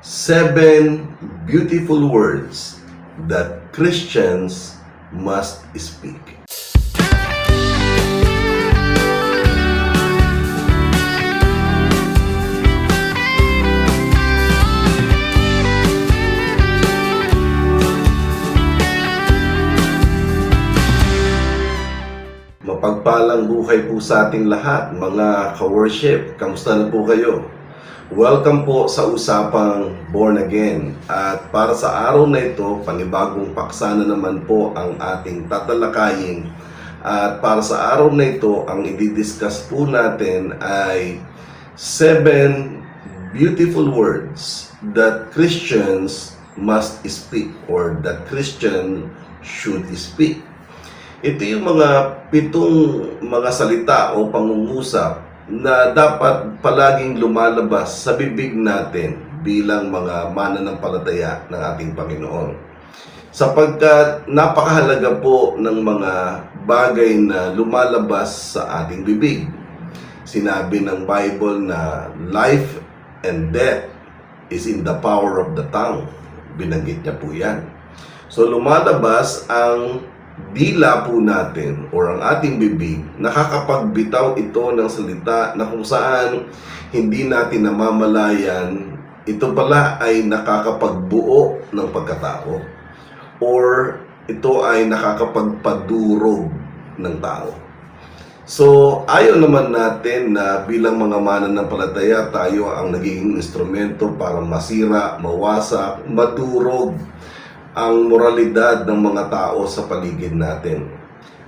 7 beautiful words that Christians must speak. Mapagpalang buhay po sa ating lahat, mga ka-worship. Kamusta na po kayo? Welcome po sa Usapang Born Again. At para sa araw na ito, panibagong paksa na naman po ang ating tatalakayin. At para sa araw na ito, ang i-discuss po natin ay 7 beautiful words that Christians must speak or that Christian should speak. Ito yung mga 7 mga salita o pangungusap na dapat palaging lumalabas sa bibig natin bilang mga mananampalataya ng ating Panginoon. Sapagkat napakahalaga po ng mga bagay na lumalabas sa ating bibig. Sinabi ng Bible na life and death is in the power of the tongue. Binanggit niya po yan. So lumalabas ang dila po natin or ang ating bibig, nakakapagbitaw ito ng salita na kung saan hindi natin namamalayan, ito pala ay nakakapagbuo ng pagkatao or ito ay nakakapagpadurog ng tao. So, ayaw naman natin na bilang mga mananampalataya tayo ang nagiging instrumento para masira, mawasak, madurog ang moralidad ng mga tao sa paligid natin.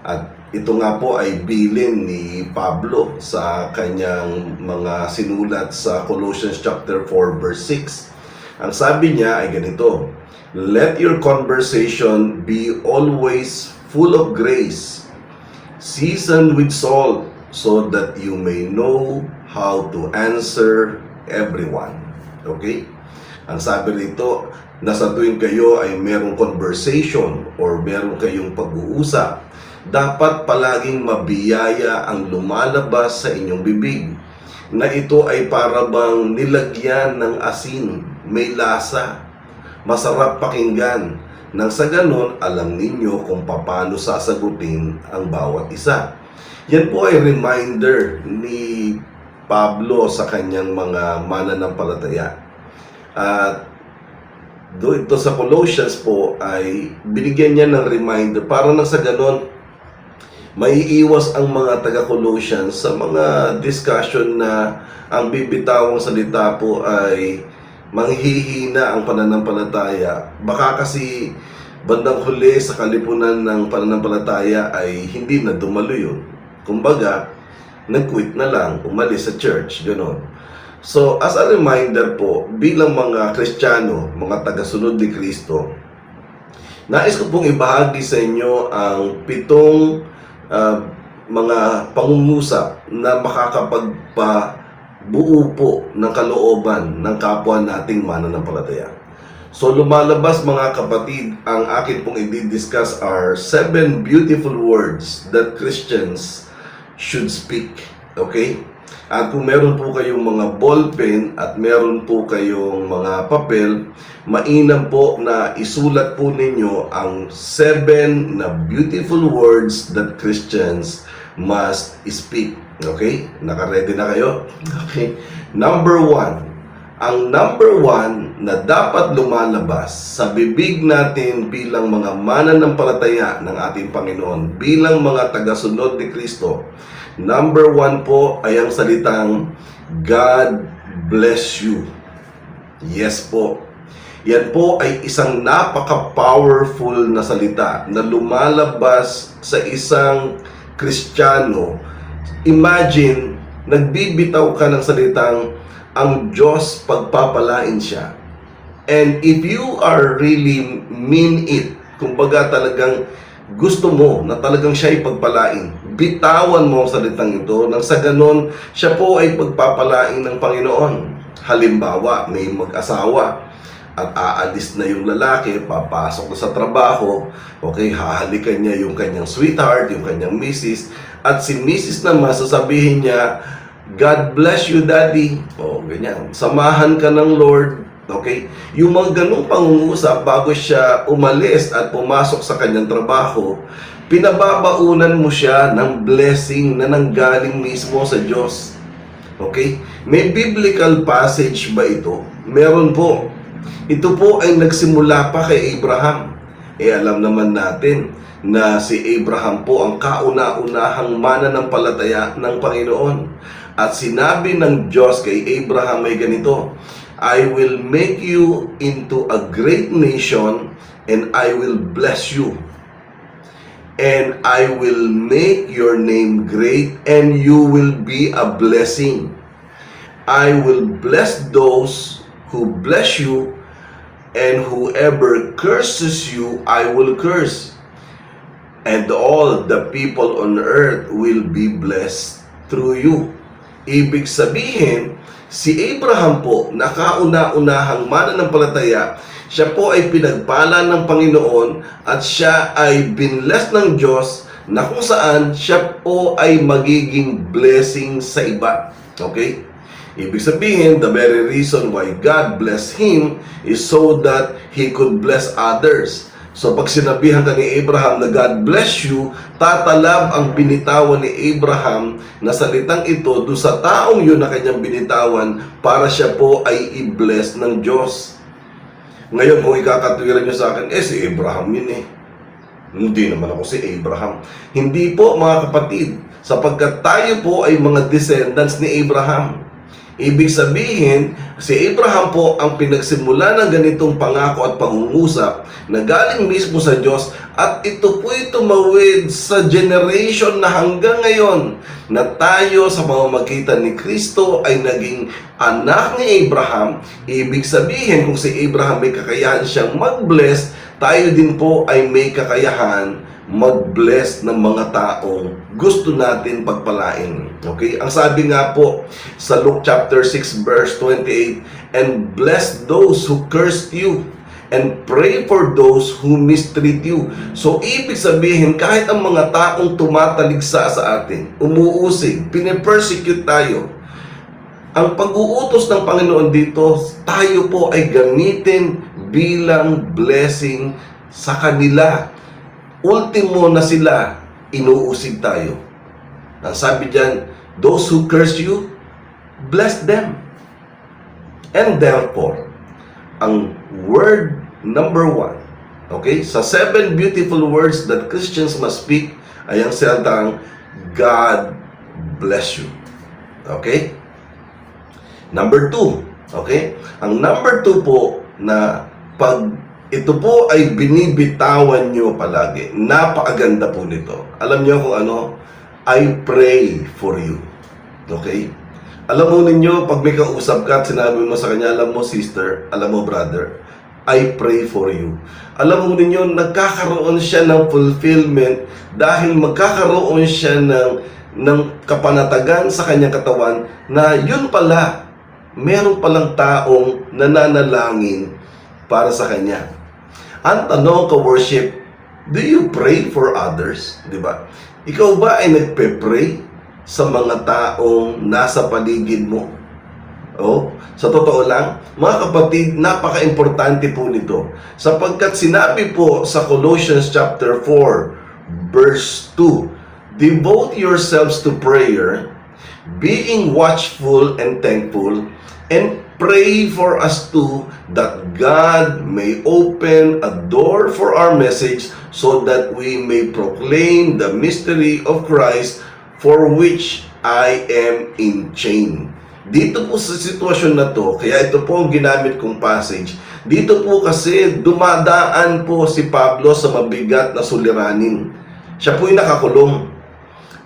At ito nga po ay bilin ni Pablo sa kanyang mga sinulat sa Colossians chapter 4 verse 6. Ang sabi niya ay ganito, "Let your conversation be always full of grace, seasoned with salt, so that you may know how to answer everyone." Okay? Ang sabi rito, nasa tuwing kayo ay merong conversation or meron kayong pag-uusap, dapat palaging mabiyaya ang lumalabas sa inyong bibig, na ito ay para bang nilagyan ng asin, may lasa, masarap pakinggan, nang sa ganon alam ninyo kung paano sasagutin ang bawat isa. Yan po ay reminder ni Pablo sa kanyang mga mananampalataya. At ito sa Colossians po ay binigyan niya ng reminder para nang sa ganon maiiwas ang mga taga-Colossians sa mga discussion na ang bibitawang salita po ay manghihina ang pananampalataya. Baka kasi bandang huli sa kalipunan ng pananampalataya ay hindi na dumalo yun. Kumbaga, nag-quit na lang, umalis sa church, gano'n. So, as a reminder po, bilang mga Kristiyano, mga tagasunod ni Kristo, nais ko pong ibahagi sa inyo ang 7 mga pangungusap na makakapagpabuo po ng kalooban ng kapwa nating mananampalataya. So, lumalabas mga kapatid, ang akin pong i-discuss are 7 beautiful words that Christians should speak. Okay? At kung meron po kayong mga ballpen at meron po kayong mga papel, mainam po na isulat po ninyo ang 7 na beautiful words that Christians must speak. Okay? Naka-ready na kayo? Okay. Number 1. Ang number 1 na dapat lumalabas sa bibig natin bilang mga mananampalataya ng ating Panginoon, bilang mga tagasunod ni Kristo, number 1 po ay ang salitang God bless you. Yes po. Yan po ay isang napaka-powerful na salita na lumalabas sa isang Kristiyano. Imagine, nagbibitaw ka ng salitang ang Diyos pagpapalain siya. And if you are really mean it, kumbaga talagang gusto mo na talagang siya ay pagpalain, bitawan mo ang salitang ito nang sa ganon siya po ay pagpapalain ng Panginoon. Halimbawa, may mag-asawa at aalis na yung lalaki, papasok na sa trabaho, okay, hahalikan niya yung kanyang sweetheart, yung kanyang misis, at si misis naman sasabihin niya, God bless you, Daddy. O, ganyan. Samahan ka ng Lord Okay? Yung mga ganong pangungusap bago siya umalis at pumasok sa kanyang trabaho, pinababaunan mo siya ng blessing na nanggaling mismo sa Diyos. Okay? May biblical passage ba ito? Meron po. Ito po ay nagsimula pa kay Abraham. Alam naman natin na si Abraham po ang kauna-unahang mananampalataya ng Panginoon. At sinabi ng Diyos kay Abraham ay ganito, I will make you into a great nation and I will bless you. And I will make your name great and you will be a blessing. I will bless those who bless you, and whoever curses you, I will curse. And all the people on earth will be blessed through you. Ibig sabihin, si Abraham po, na kauna-unahang mananampalataya, siya po ay pinagpala ng Panginoon at siya ay binless ng Diyos na kung saan siya po ay magiging blessing sa iba. Okay? Ibig sabihin, the very reason why God blessed him is so that he could bless others. So pag sinabihan ka ni Abraham na God bless you, tatalab ang binitawan ni Abraham na salitang ito doon sa taong yun na kanyang binitawan para siya po ay i-bless ng Diyos. Ngayon kung ikakatwiran nyo sa akin, si Abraham yun eh. Hindi naman ako si Abraham. Hindi po mga kapatid, sapagkat tayo po ay mga descendants ni Abraham. Ibig sabihin, si Abraham po ang pinagsimula ng ganitong pangako at pangungusap na galing mismo sa Diyos at ito po'y tumawid sa generation na hanggang ngayon na tayo sa pamamagitan ni Kristo ay naging anak ni Abraham. Ibig sabihin, kung si Abraham may kakayahan siyang mag-bless, tayo din po ay may kakayahan mag-bless ng mga taong gusto natin pagpalain. Okay? Ang sabi nga po sa Luke chapter 6 verse 28, and bless those who cursed you and pray for those who mistreat you. So, ibig sabihin, kahit ang mga taong tumataligsa sa atin, umuusig, pinipersecute tayo, ang pag-uutos ng Panginoon dito, tayo po ay gamitin bilang blessing sa kanila. Ultimo na sila, inuusig tayo. Ang sabi diyan, those who curse you, bless them. And therefore, ang word number 1, okay, sa 7 beautiful words that Christians must speak, ay ang salitang, God bless you. Okay? Number 2, okay? Ang number 2 po na pag ito po ay binibitawan nyo palagi. Napakaganda po nito. Alam nyo kung ano? I pray for you. Okay? Alam mo ninyo, pag may kausap ka at sinabi mo sa kanya, alam mo sister, alam mo brother, I pray for you. Alam mo ninyo, nagkakaroon siya ng fulfillment dahil magkakaroon siya ng kapanatagan sa kanyang katawan na yun pala, meron palang taong nananalangin para sa kanya. Ang tanong ka worship, do you pray for others? Diba? Ikaw ba ay nagpe-pray sa mga taong nasa paligid mo? Oh, sa totoo lang, mga kapatid, napaka-importante po nito. Sapagkat sinabi po sa Colossians chapter 4, verse 2, devote yourselves to prayer, being watchful and thankful, and pray for us too, that God may open a door for our message so that we may proclaim the mystery of Christ, for which I am in chain. Dito po sa sitwasyon na to, kaya ito po ang ginamit kong passage, dito po kasi dumadaan po si Pablo sa mabigat na suliranin. Siya po'y nakakulong.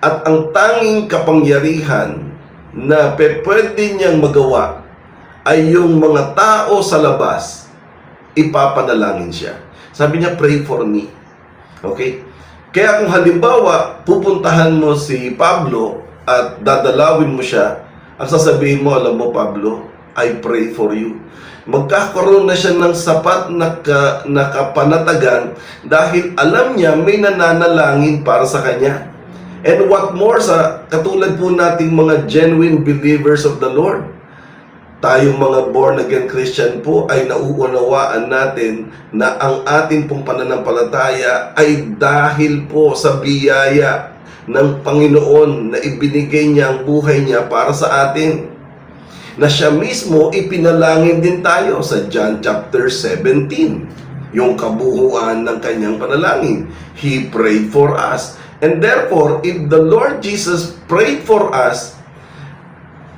At ang tanging kapangyarihan na pwede niyang magawa ay yung mga tao sa labas, ipapanalangin siya. Sabi niya, pray for me. Okay? Kaya kung halimbawa, pupuntahan mo si Pablo at dadalawin mo siya, ang sasabihin mo, alam mo Pablo, I pray for you. Magkakaroon na siya ng sapat na kapanatagan dahil alam niya may nananalangin para sa kanya. And what more sa katulad po nating mga genuine believers of the Lord, Tayong mga born again Christian po ay nauunawaan natin na ang ating pong pananampalataya ay dahil po sa biyaya ng Panginoon na ibinigay niya ang buhay niya para sa atin. Na siya mismo ipinalangin din tayo sa John chapter 17. Yung kabuuan ng kanyang panalangin. He prayed for us. And therefore, if the Lord Jesus prayed for us,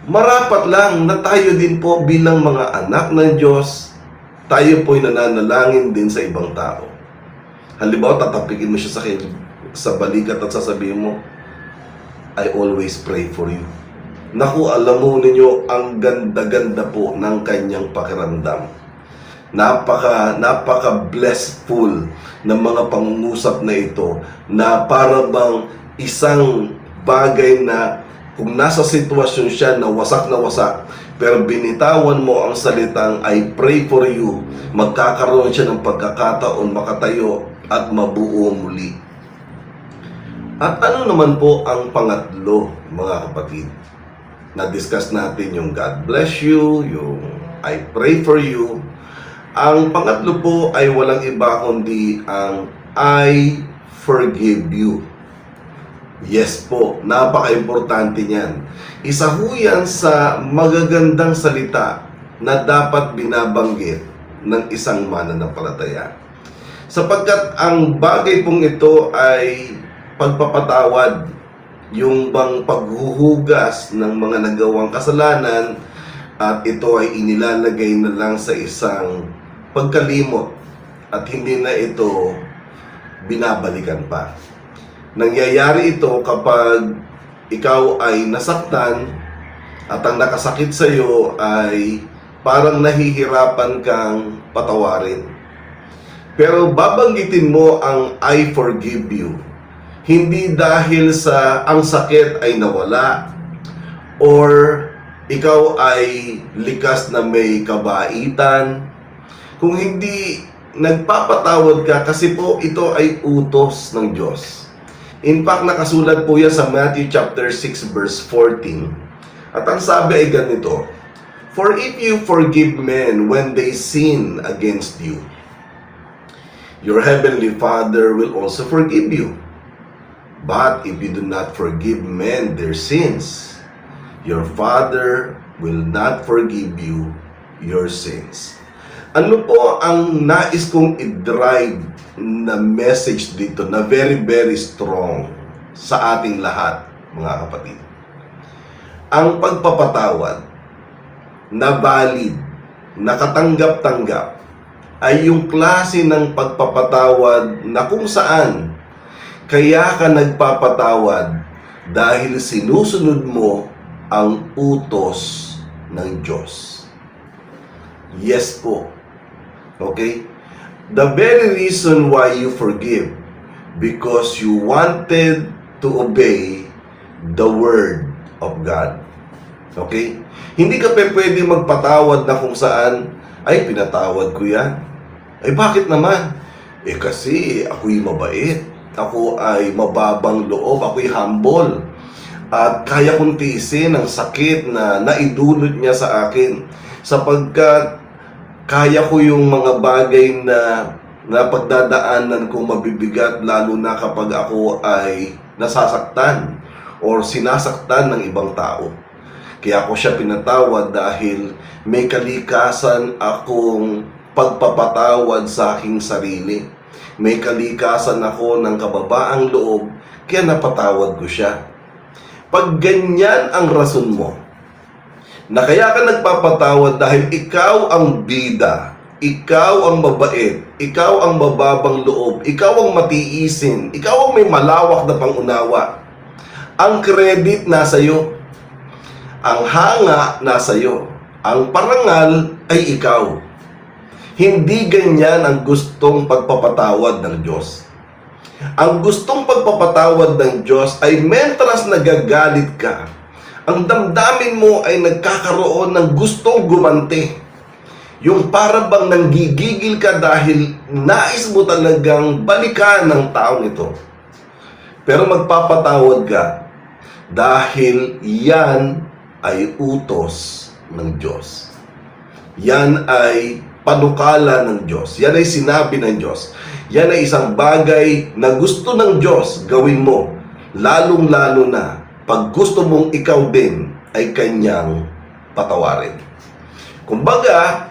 marapat lang na tayo din po bilang mga anak ng Diyos, tayo po'y nananalangin din sa ibang tao. Halimbawa, tatapikin mo siya sa balikat at sasabihin mo, I always pray for you. Naku, alam mo ninyo, ang ganda-ganda po ng kanyang pakiramdam. Napaka-blessful ng mga pangungusap na ito na para bang isang bagay na kung nasa sitwasyon siya na wasak, pero binitawan mo ang salitang I pray for you, magkakaroon siya ng pagkakataon makatayo at mabuo muli. At ano naman po ang pangatlo, mga kapatid? Na-discuss natin yung God bless you, yung I pray for you. Ang pangatlo po ay walang iba kundi ang I forgive you. Yes po, napaka-importante niyan. Isa ho yan sa magagandang salita na dapat binabanggit ng isang mananampalataya. Sapagkat ang bagay pong ito ay pagpapatawad, yung bang paghuhugas ng mga nagawang kasalanan, at ito ay inilalagay na lang sa isang pagkalimot at hindi na ito binabalikan pa. Nangyayari ito kapag ikaw ay nasaktan at ang nakasakit sa iyo ay parang nahihirapan kang patawarin. Pero babanggitin mo ang I forgive you. Hindi dahil sa ang sakit ay nawala or ikaw ay likas na may kabaitan. Kung hindi nagpapatawad ka kasi po ito ay utos ng Diyos. In fact, nakasulat po yan sa Matthew chapter 6 verse 14. At ang sabi ay ganito, for if you forgive men when they sin against you, your heavenly Father will also forgive you. But if you do not forgive men their sins, your Father will not forgive you your sins. Ano po ang nais kong i-drive na message dito na very, very strong sa ating lahat, mga kapatid? Ang pagpapatawad na valid, na katanggap-tanggap, ay yung klase ng pagpapatawad na kung saan kaya ka nagpapatawad dahil sinusunod mo ang utos ng Diyos. Yes po. Okay? The very reason why you forgive, because you wanted to obey the word of God. Okay? Hindi ka pwede magpatawad na kung saan, ay, pinatawad ko yan. Ay, bakit naman? Eh, kasi ako'y mabait. Ako ay mababang loob. Ako'y humble. At kaya kong tiisin ang sakit na naidulot niya sa akin. Sapagkat kaya ko yung mga bagay na pagdadaanan kong mabibigat, lalo na kapag ako ay nasasaktan or sinasaktan ng ibang tao. Kaya ako siya pinatawad dahil may kalikasan akong pagpapatawad sa aking sarili. May kalikasan ako ng kababaang loob, kaya napatawad ko siya. Pag ganyan ang rason mo, na kaya ka nagpapatawad dahil ikaw ang bida, ikaw ang mabait, ikaw ang mababang loob, ikaw ang matiisin, ikaw ang may malawak na pangunawa. Ang credit nasa iyo. Ang hanga nasa iyo. Ang parangal ay ikaw. Hindi ganyan ang gustong pagpapatawad ng Diyos. Ang gustong pagpapatawad ng Diyos ay mentras nagagalit ka, ang damdamin mo ay nagkakaroon ng gustong gumante. Yung para bang nanggigigil ka dahil nais mo talagang balikan ng taong ito. Pero magpapatawad ka dahil yan ay utos ng Diyos. yan ay panukala ng Diyos. Yan ay sinabi ng Diyos. Yan ay isang bagay na gusto ng Diyos gawin mo. Lalong-lalo na pag gusto mong ikaw din ay Kanyang patawarin. Kumbaga,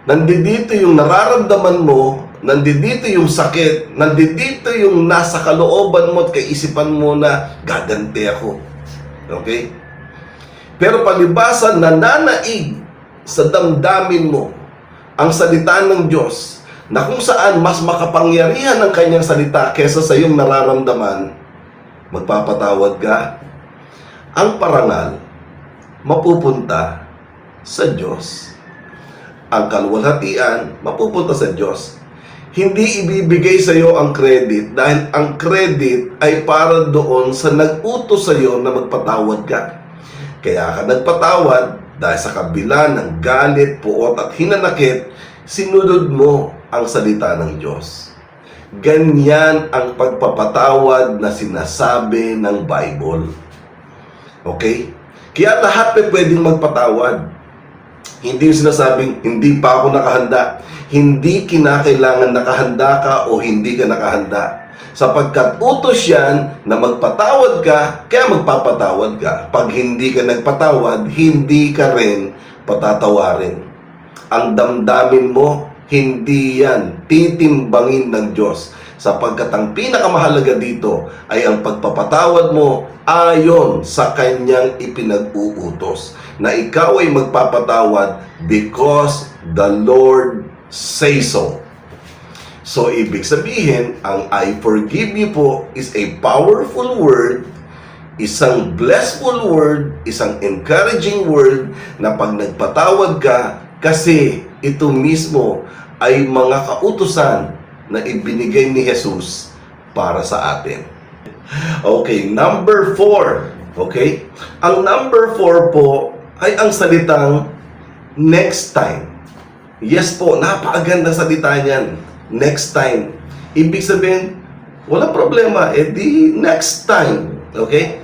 nandito yung nararamdaman mo, nandito yung sakit, nandito yung nasa kalooban mo at kaisipan mo na gaganti ako. Okay? Pero palibasan nananaig sa damdamin mo ang salita ng Diyos na kung saan mas makapangyarihan ang Kanyang salita kesa sa iyong nararamdaman, magpapatawad ka. Ang parangal mapupunta sa Diyos. Ang kaluwalhatian mapupunta sa Diyos. Hindi ibibigay sa iyo ang credit dahil ang credit ay para doon sa nag-utos sa iyo na magpatawad ka. Kaya ka nagpatawad dahil sa kabila ng galit, puot at hinanakit, sinunod mo ang salita ng Diyos. Ganyan ang pagpapatawad na sinasabi ng Bible. Okay? Kaya lahat ay pwedeng magpatawad. Hindi yung sinasabing, hindi pa ako nakahanda. Hindi kinakailangan nakahanda ka o hindi ka nakahanda. Sapagkat utos yan na magpatawad ka, kaya magpapatawad ka. Pag hindi ka nagpatawad, hindi ka rin patatawarin. Ang damdamin mo, hindi yan titimbangin ng Diyos. Sapagkat ang pinakamahalaga dito ay ang pagpapatawad mo ayon sa Kanyang ipinag-uutos. Na ikaw ay magpapatawad because the Lord says so. So, ibig sabihin, ang I forgive you po is a powerful word, isang blessful word, isang encouraging word na pag nagpatawad ka, kasi ito mismo ay mga kautusan na ibinigay ni Jesus para sa atin. Okay, number 4. Okay? Ang number 4 po ay ang salitang next time. Yes po, napakaganda salita niyan. Next time. Ibig sabihin, walang problema. Di next time. Okay?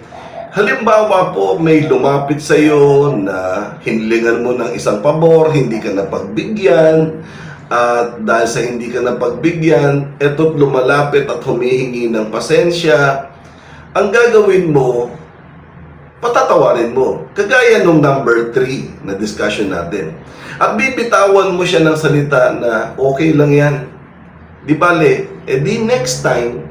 Halimbawa po, may lumapit sa iyo na hinlingan mo ng isang pabor, hindi ka napagbigyan, at dahil sa hindi ka napagbigyan, eto't lumalapit at humihingi ng pasensya. Ang gagawin mo, patatawarin mo. Kagaya nung number 3 na discussion natin. At bibitawan mo siya ng salita na okay lang yan. Di bale, di next time.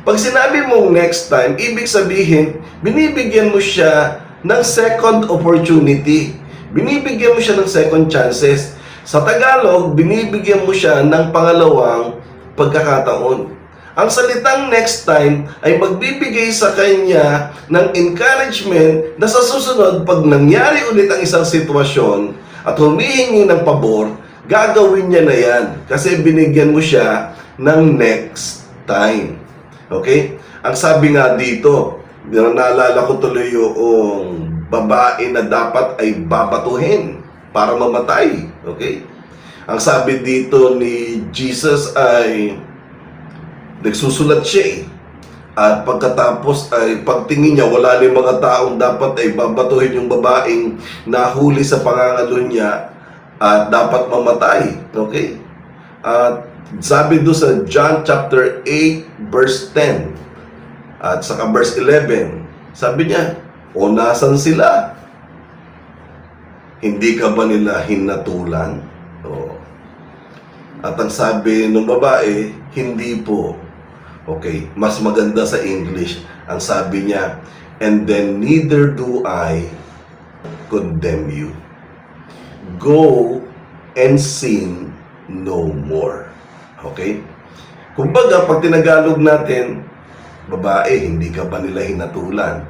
Pag sinabi mong next time, ibig sabihin, binibigyan mo siya ng second opportunity. Binibigyan mo siya ng second chances. Sa Tagalog, binibigyan mo siya ng pangalawang pagkakataon. Ang salitang next time ay magbibigay sa kanya ng encouragement na sa susunod, pag nangyari ulit ang isang sitwasyon at humihingi ng pabor, gagawin niya na yan. Kasi binigyan mo siya ng next time. Okay? Ang sabi nga dito, naalala ko tuloy yung babae na dapat ay babatuhin para mamatay. Okay? Ang sabi dito ni Jesus ay nagsusulat siya eh. At pagkatapos ay pagtingin niya, wala rin mga taong dapat ay babatuhin yung babaeng nahuli sa pangangalo niya at dapat mamatay. Okay? At sabi doon sa John chapter 8 verse 10 at saka verse 11, sabi niya, o nasan sila? Hindi ka ba nila hinatulan? O. At ang sabi ng babae, hindi po. Okay, mas maganda sa English. Ang sabi niya, and then neither do I condemn you. Go and sin no more. Okay? Kumbaga, pag tinagalog natin, babae, hindi ka ba nila hinatulan?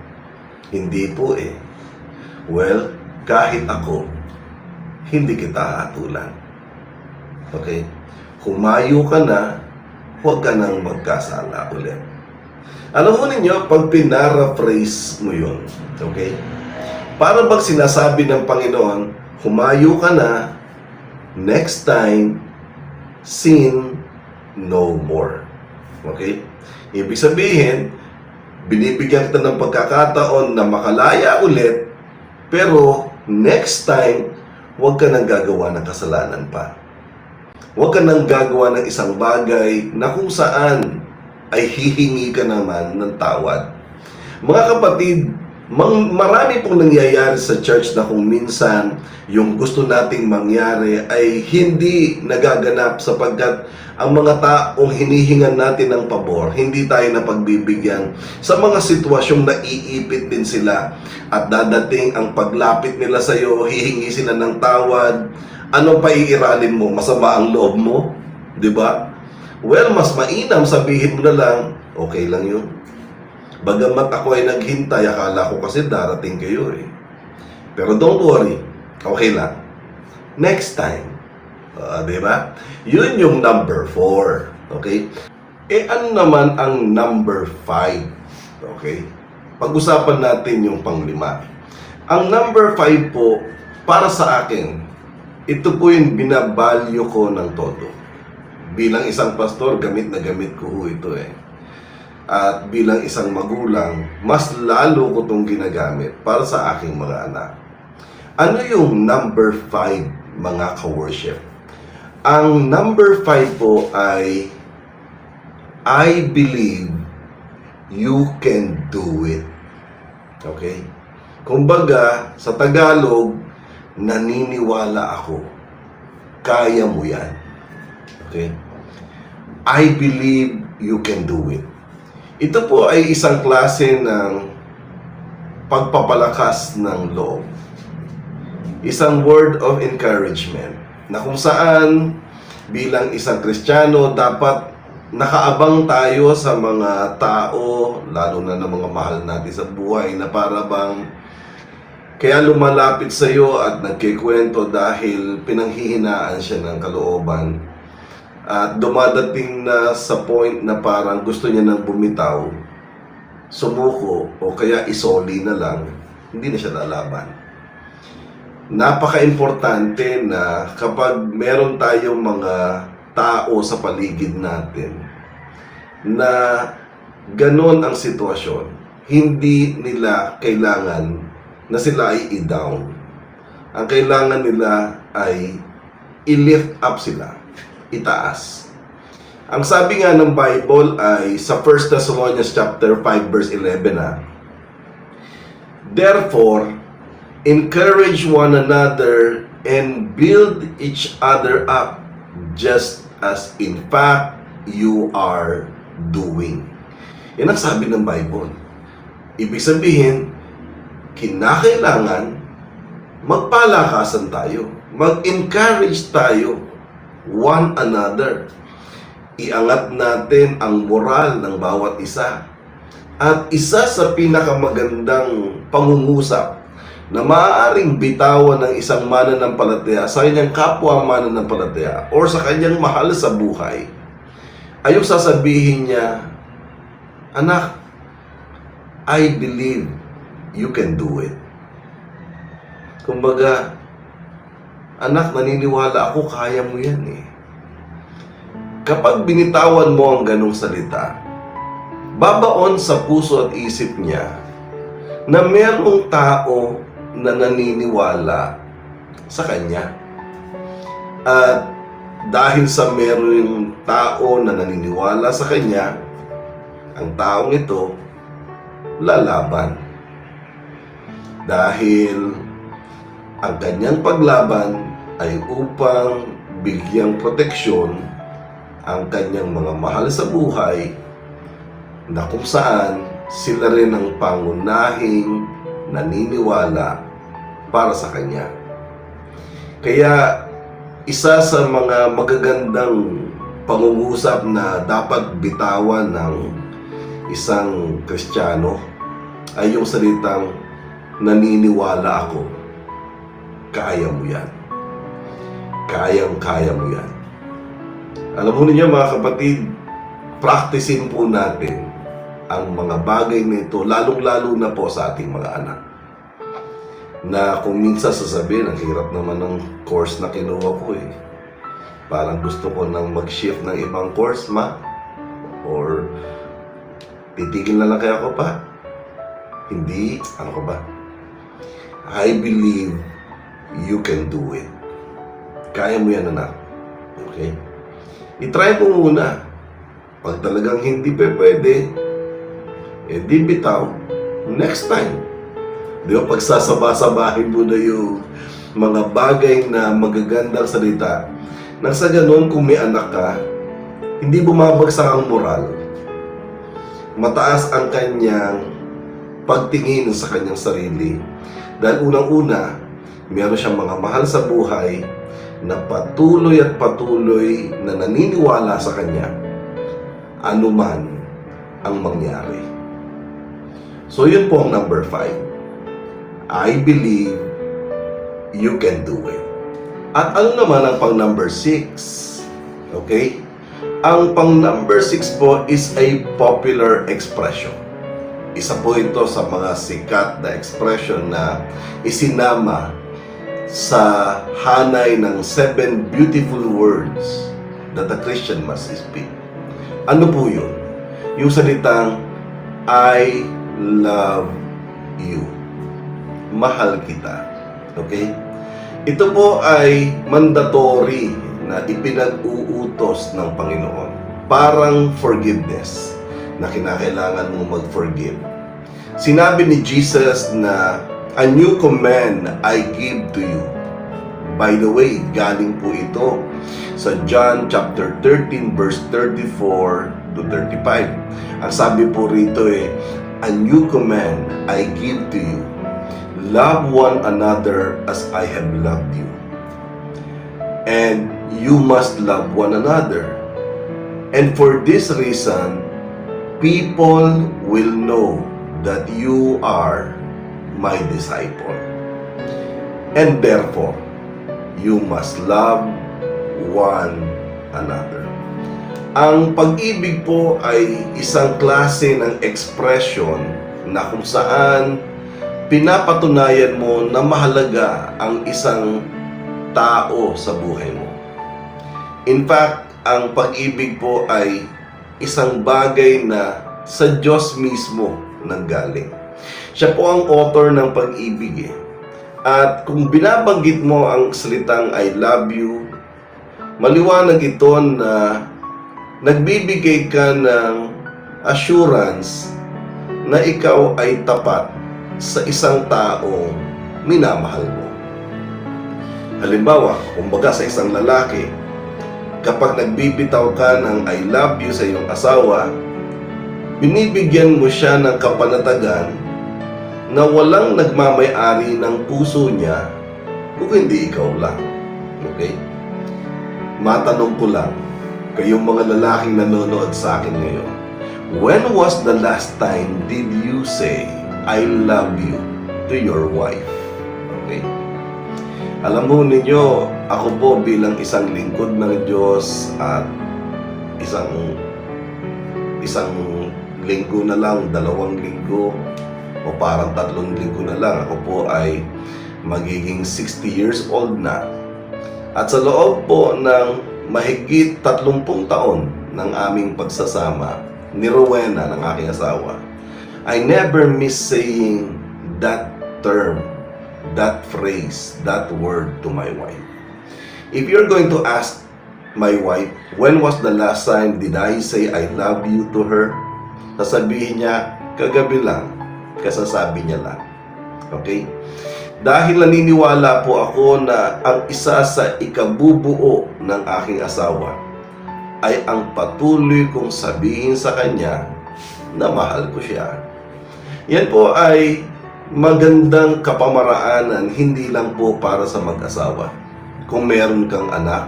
Hindi po eh. Well, kahit ako, hindi kita hatulan. Okay? Humayo ka na, huwag ka nang magkasala ulit. Alam mo ninyo, pag pinaraphrase mo yun, okay? Para bang sinasabi ng Panginoon, humayo ka na, next time, sin no more. Okay? Ibig sabihin, binibigyan kita ng pagkakataon na makalaya ulit, pero next time, huwag ka nang gagawa ng kasalanan pa. Huwag ka nang gagawa ng isang bagay na kung saan ay hihingi ka naman ng tawad. Mga kapatid, marami pong nangyayari sa church na kung minsan yung gusto nating mangyari ay hindi nagaganap sapagkat ang mga taong hinihingan natin ng pabor, hindi tayo napagbibigyan. Sa mga sitwasyong naiipit din sila at dadating ang paglapit nila sa iyo, hihingi sila ng tawad. Ano pa iiralin mo? Masama ang loob mo? Di ba? Well, mas mainam sabihin mo na lang, okay lang yun. Bagamat ako ay naghintay, akala ko kasi darating kayo eh. Pero don't worry, okay lang. Next time. Di ba? Yun yung number 4. Okay? Ano naman ang number 5? Okay? Pag-usapan natin yung pang-5. Ang number 5 po, para sa akin, ito po yung binabalyo ko ng todo. Bilang isang pastor, gamit na gamit ko ito eh. At bilang isang magulang, mas lalo ko itong ginagamit para sa aking mga anak. Ano yung number 5, mga ka-worship? Ang number 5 po ay, I believe you can do it. Okay? Kumbaga, sa Tagalog, naniniwala ako. Kaya mo yan. Okay? I believe you can do it. Ito po ay isang klase ng pagpapalakas ng loob. Isang word of encouragement na kung saan bilang isang Kristiyano dapat nakaabang tayo sa mga tao, lalo na ng mga mahal natin sa buhay na para bang kaya lumalapit sa iyo at nagkikwento dahil pinanghihinaan siya ng kalooban. At dumadating na sa point na parang gusto niya nang bumitaw, sumuko, o kaya isoli na lang, hindi na siya lalaban. Napaka-importante na kapag meron tayong mga tao sa paligid natin na ganon ang sitwasyon, hindi nila kailangan na sila ay i-down. Ang kailangan nila ay i-lift up sila, itaas. Ang sabi nga ng Bible ay sa 1 Thessalonians chapter 5 verse 11 Therefore, encourage one another and build each other up just as in fact you are doing. Yan ang sabi ng Bible. Ibig sabihin, kinakailangan magpalakasan tayo, mag-encourage tayo one another. Iangat natin ang moral ng bawat isa. At isa sa pinakamagandang pangungusap na maaaring bitawan ng isang mananampalataya sa kanyang kapwa mananampalataya or sa kanyang mahal sa buhay ay yung sasabihin niya, anak, I believe you can do it. Kumbaga, anak, naniniwala ako, kaya mo yan eh. Kapag binitawan mo ang ganong salita, babaon sa puso at isip niya na merong tao na naniniwala sa kanya. At dahil sa merong tao na naniniwala sa kanya, ang taong ito lalaban. Dahil ang kanyang paglaban ay upang bigyang proteksyon ang kanyang mga mahal sa buhay na kung saan sila rin ang pangunahing naniniwala para sa kanya. Kaya isa sa mga magagandang pangungusap na dapat bitawan ng isang Kristiyano ay yung salitang naniniwala ako. Kaya mo yan. Kayang-kaya mo yan. Alam mo niyo mga kapatid, practicein po natin ang mga bagay na ito, lalong-lalo na po sa ating mga anak. Na kung minsan sasabihin, ang hirap naman ng course na kinuha ko eh. Parang gusto ko nang mag-shift ng ibang course, ma. Or titigil na lang kaya ako pa. Hindi, ano ka ba? I believe you can do it. Kaya mo yan, anak. Okay? I-try mo muna. Pag talagang hindi pa pwede, di bitaw. Next time. Di ba, pagsasaba-sabahin mo na yung mga bagay na magagandang salita, nang sa ganun, kung may anak ka, hindi bumabagsak ang moral. Mataas ang kanyang pagtingin sa kanyang sarili. Dahil unang-una, meron siyang mga mahal sa buhay na patuloy at patuloy na naniniwala sa kanya anuman ang mangyari. So yun po ang number 5. I believe you can do it. At ano naman ang pang number 6? Okay? Ang pang number 6 po is a popular expression. Isa po ito sa mga sikat na expression na isinama sa hanay ng 7 beautiful words that a Christian must speak. Ano po yun? Yung salitang, I love you. Mahal kita. Okay? Ito po ay mandatory na ipinag-uutos ng Panginoon. Parang forgiveness na kinakailangan mong mag-forgive. Sinabi ni Jesus na, a new command I give to you. By the way, galing po ito sa John chapter 13 verse 34 to 35. Ang sabi po rito a new command I give to you. Love one another as I have loved you. And you must love one another. And for this reason, people will know that you are my disciple. And therefore, you must love one another. Ang pag-ibig po ay isang klase ng expression na kung saan pinapatunayan mo na mahalaga ang isang tao sa buhay mo. In fact, ang pag-ibig po ay isang bagay na sa Diyos mismo nanggaling. Siya po ang author ng pag-ibig At kung binabanggit mo ang salitang I love you, maliwanag ito na nagbibigay ka ng assurance na ikaw ay tapat sa isang taong minamahal mo. Halimbawa, kumbaga sa isang lalaki, kapag nagbibitaw ka ng I love you sa iyong asawa, binibigyan mo siya ng kapanatagan na walang nagmamay-ari ng puso niya kung hindi ikaw lang. Okay? Matanong ko lang, kayong mga lalaking nanonood sa akin ngayon, when was the last time did you say, I love you to your wife? Okay? Alam mo ninyo, ako po bilang isang lingkod ng Diyos at isang linggo na lang, 2 linggo, o parang 3 linggo na lang, ako po ay magiging 60 years old na. At sa loob po ng mahigit 30 taon ng aming pagsasama ni Rowena, ng aking asawa, I never miss saying that term, that phrase, that word to my wife. If you're going to ask my wife, when was the last time did I say I love you to her? Sasabihin niya, kagabi lang, kasasabi niya lang. Okay? Dahil naniniwala po ako na ang isa sa ikabubuo ng aking asawa ay ang patuloy kong sabihin sa kanya na mahal ko siya. Yan po ay magandang kapamaraanan, hindi lang po para sa mag-asawa. Kung meron kang anak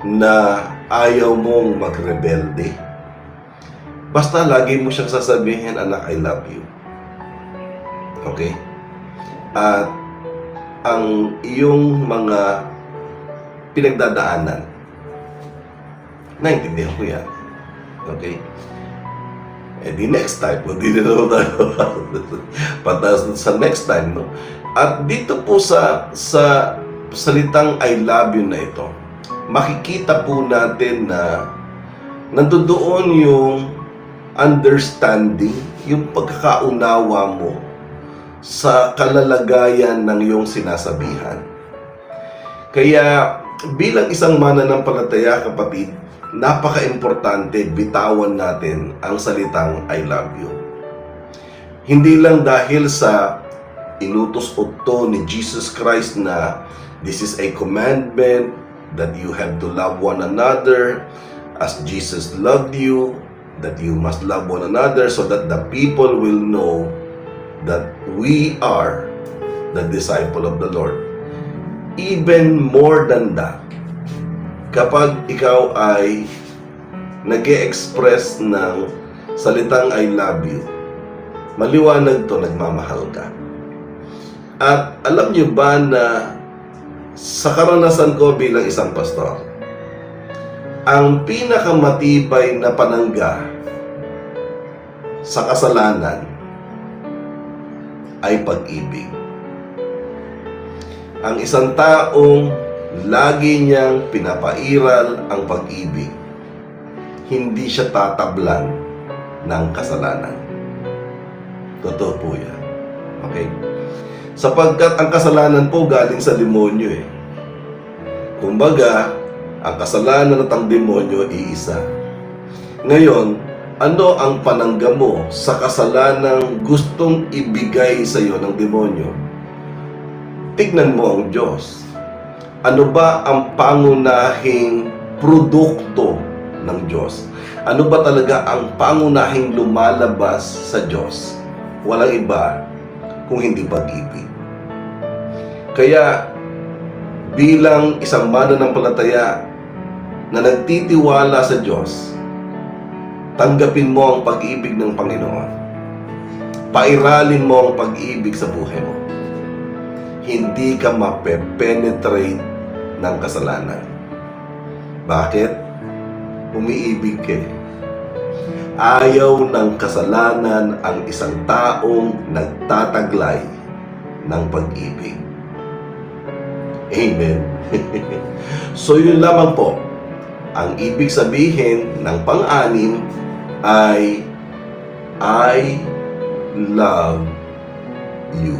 na ayaw mong magrebelde, basta lagi mo siyang sasabihin, anak, I love you. Okay? At ang iyong mga pinagdadaanan, naintindihan ko yan. Okay? Eh di next time, hindi na naman tayo patas sa next time, no? At dito po sa salitang I love you na ito, makikita po natin na nandoon yung understanding, yung pagkakaunawa mo sa kalalagayan ng iyong sinasabihan. Kaya bilang isang mananampalataya, kapatid, napaka-importante bitawan natin ang salitang I love you. Hindi lang dahil sa inutos-uto ni Jesus Christ na this is a commandment that you have to love one another as Jesus loved you, that you must love one another so that the people will know that we are the disciple of the Lord. Even more than that, kapag ikaw ay nag-e-express ng salitang I love you, maliwanag to, nagmamahal ka. At alam niyo ba na sa karanasan ko bilang isang pastor, ang pinakamatibay na panangga sa kasalanan ay pag-ibig. Ang isang taong lagi niyang pinapairal ang pag-ibig, hindi siya tatablan ng kasalanan. Totoo po yan. Okay? Sapagkat ang kasalanan po galing sa demonyo eh. Kumbaga, ang kasalanan at ang demonyo iisa. Ngayon, ano ang panangga mo sa kasalanang gustong ibigay sa iyo ng demonyo? Tignan mo ang Diyos. Ano ba ang pangunahing produkto ng Diyos? Ano ba talaga ang pangunahing lumalabas sa Diyos? Walang iba kung hindi pag-ibig. Kaya bilang isang mananampalataya na nagtitiwala sa Diyos, tanggapin mo ang pag-ibig ng Panginoon. Pairalin mo ang pag-ibig sa buhay mo. Hindi ka mape-penetrate ng kasalanan. Bakit? Umiibig ka. Ayaw ng kasalanan ang isang taong nagtataglay ng pag-ibig. Amen. So yun lamang po. Ang ibig sabihin ng pang-anim ay I love you.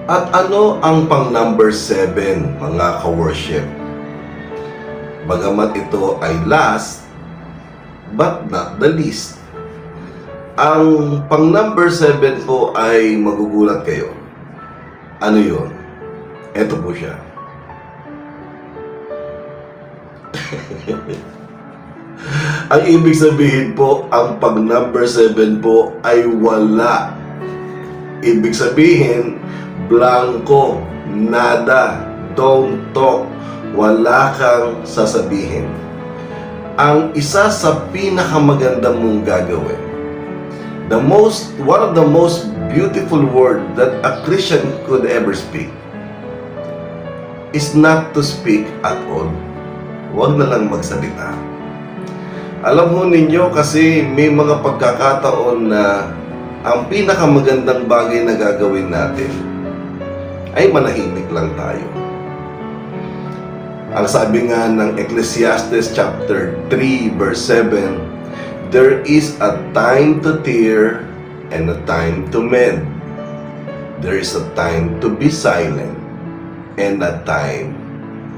At ano ang pang number 7, mga ka-worship? Bagamat ito ay last, but not the least. Ang pang number 7 po ay magugulat kayo. Ano yun? Ito po siya. Ang ibig sabihin po, ang pag number 7 po ay wala. Ibig sabihin, blanco, nada, don't talk, wala kang sasabihin. Ang isa sa pinakamaganda mong gagawin, one of the most beautiful word that a Christian could ever speak is not to speak at all. Huwag na lang magsalita. Alam mo ninyo kasi may mga pagkakataon na ang pinakamagandang bagay na gagawin natin ay manahimik lang tayo. Ang sabi nga ng Ecclesiastes chapter 3 verse 7, there is a time to tear and a time to mend. There is a time to be silent and a time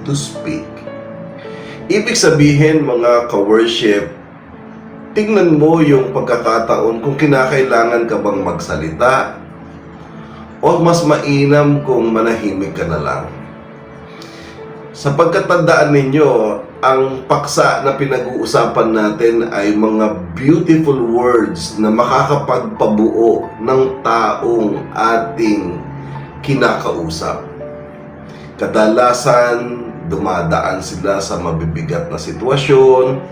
to speak. Ibig sabihin, mga ka-worship, tingnan mo yung pagkakataon kung kinakailangan ka bang magsalita o mas mainam kung manahimik ka na lang. Sapagkat tandaan ninyo, ang paksa na pinag-uusapan natin ay mga beautiful words na makakapagpabuo ng taong ating kinakausap. Kadalasan, dumadaan sila sa mabibigat na sitwasyon.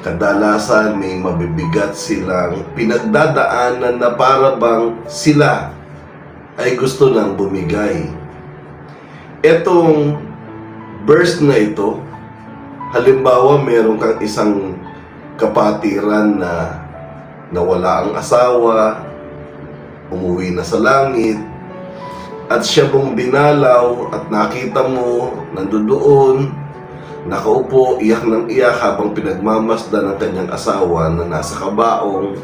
Kadalasan, may mabibigat silang pinagdadaanan na para bang sila ay gusto nang bumigay. Etong verse na ito, halimbawa meron kang isang kapatiran na nawala ang asawa, umuwi na sa langit, at siya mong dinalaw at nakita mo, nandoon, nakaupo, iyak ng iyak habang pinagmamasdan ng kanyang asawa na nasa kabaong.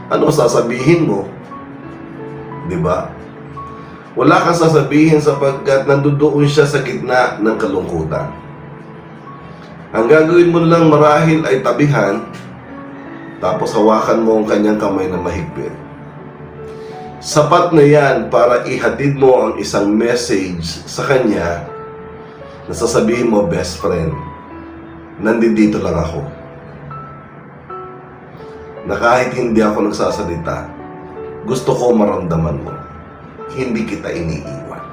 Ano sasabihin mo? Diba? Wala kang sasabihin sapagkat nandoon siya sa gitna ng kalungkutan. Ang gagawin mo lang marahil ay tabihan, tapos hawakan mo ang kanyang kamay na mahigpit. Sapat na yan para ihatid mo ang isang message sa kanya na sasabihin mo, best friend, nandito lang ako. Na kahit hindi ako nagsasalita, gusto ko maramdaman mo. Hindi kita iniiwan.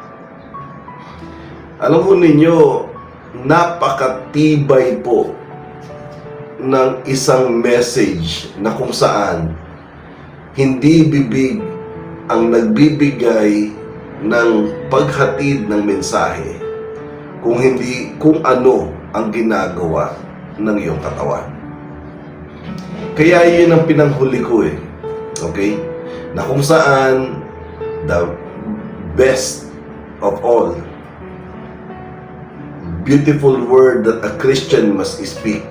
Alam mo ninyo, napakatibay po ng isang message na kung saan hindi bibig ang nagbibigay ng paghatid ng mensahe kung hindi kung ano ang ginagawa ng iyong katawan. Kaya yun ang pinanghuli ko eh. Okay? Na kung saan the best of all beautiful word that a Christian must speak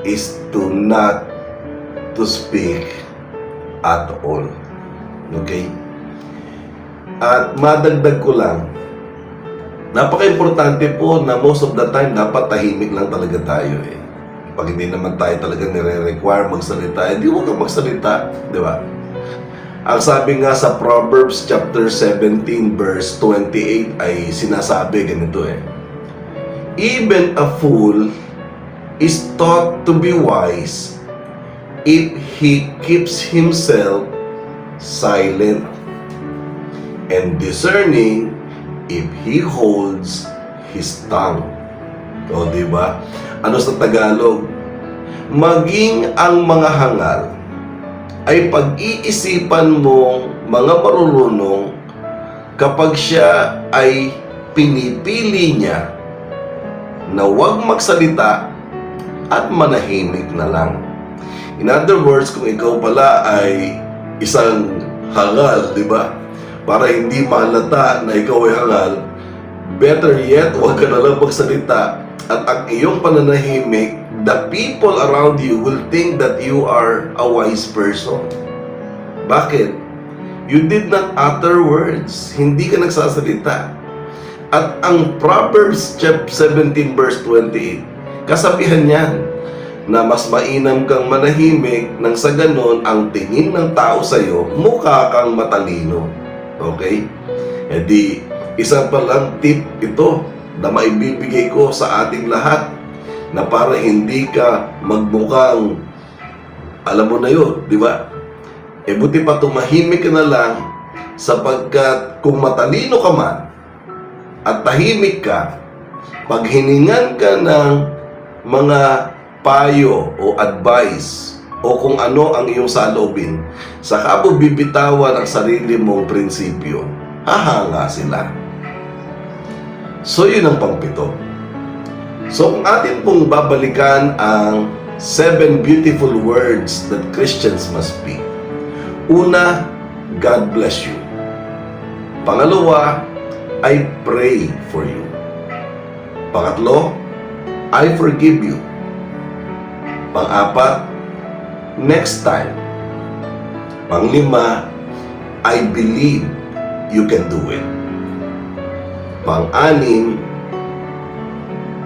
is to not to speak at all. Okay? At madagdag ko lang, napaka-importante po na most of the time dapat tahimik lang talaga tayo eh. Pag hindi naman tayo talaga nire-require magsalita, hindi huwag kang magsalita, di ba? Ang sabi nga sa Proverbs chapter 17 verse 28 ay sinasabi ganito eh. Even a fool is taught to be wise if he keeps himself silent, and discerning if he holds his tongue. O, di ba? Ano sa Tagalog? Maging ang mga hangal ay pag-iisipan mong mga marurunong kapag siya ay pinipili niya na huwag magsalita at manahimik na lang. In other words, kung ikaw pala ay isang hangal, di ba? Para hindi malata na ikaw ay hangal, better yet, huwag ka na lang magsalita at ang iyong pananahimik, the people around you will think that you are a wise person. Bakit? You did not utter words. Hindi ka nagsasalita. At ang Proverbs chapter 17 verse 28, kasabihan niyan na mas mainam kang manahimik nang sa ganon ang tingin ng tao sa iyo, mukha kang matalino. Okay? E di, isa pa lang tip ito na maibibigay ko sa ating lahat na para hindi ka magmukhang alam mo na yun, di ba? E buti pa tumahimik ka na lang sapagkat kung matalino ka man at tahimik ka, pag hiningan ka ng mga payo o advice o kung ano ang iyong saloobin, saka mo bibitawan ang sarili mong prinsipyo, hahanga sila. So, yun ang pangpito. So, kung atin pong babalikan ang 7 beautiful words that Christians must speak. Una, God bless you. Pangalawa, I pray for you. Pangatlo, I forgive you. Pang-apat, next time. Panglima, I believe you can do it. Pang-anim,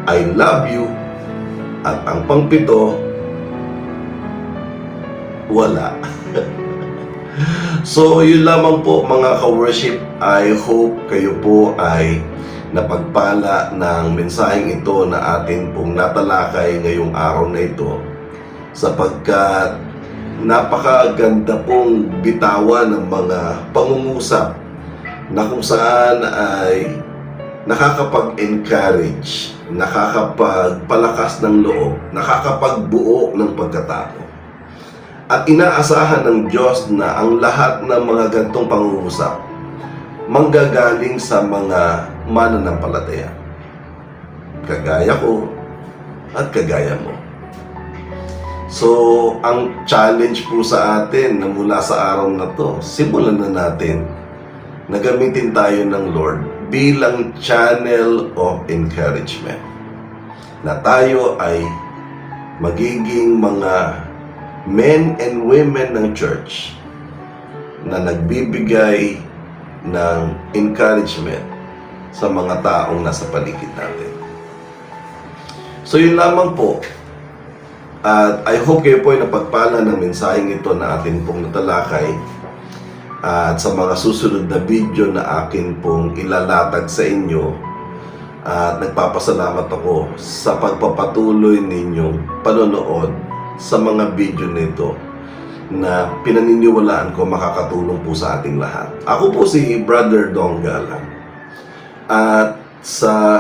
I love you. At ang pangpito, wala. So, yun lamang po mga ka-worship. I hope kayo po ay napagpala ng mensaheng ito na atin pong natalakay ngayong araw na ito, sapagkat napakaganda pong bitawan ng mga pangungusap na kung saan ay nakakapag-encourage, nakakapagpalakas ng loob, nakakapagbuo ng pagkatao. At inaasahan ng Diyos na ang lahat ng mga gantong pangungusap manggagaling sa mga mananampalataya. Kagaya ko at kagaya mo. So, ang challenge po sa atin na mula sa araw na to, simulan na natin na gamitin tayo ng Lord bilang channel of encouragement. Na tayo ay magiging mga men and women ng church na nagbibigay ng encouragement sa mga taong nasa paligid natin. So yun lamang po. At I hope kayo po ay napagpala ng mensaheng ito na atin pong natalakay. At sa mga susunod na video na akin pong ilalatag sa inyo, at nagpapasalamat ako sa pagpapatuloy ninyong panonood sa mga video nito na pinaniniwalaan ko makakatulong po sa ating lahat. Ako po si Brother Dong Galang. At sa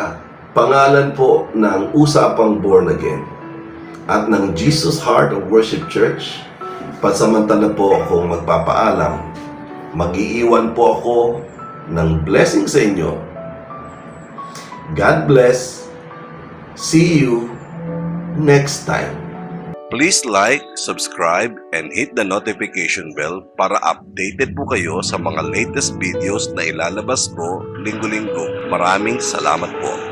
pangalan po ng Usapang Born Again at ng Jesus Heart of Worship Church, pansamantala po akong magpapaalam. Mag-iiwan po ako ng blessing sa inyo. God bless. See you next time. Please like, subscribe, and hit the notification bell para updated po kayo sa mga latest videos na ilalabas ko linggo-linggo. Maraming salamat po.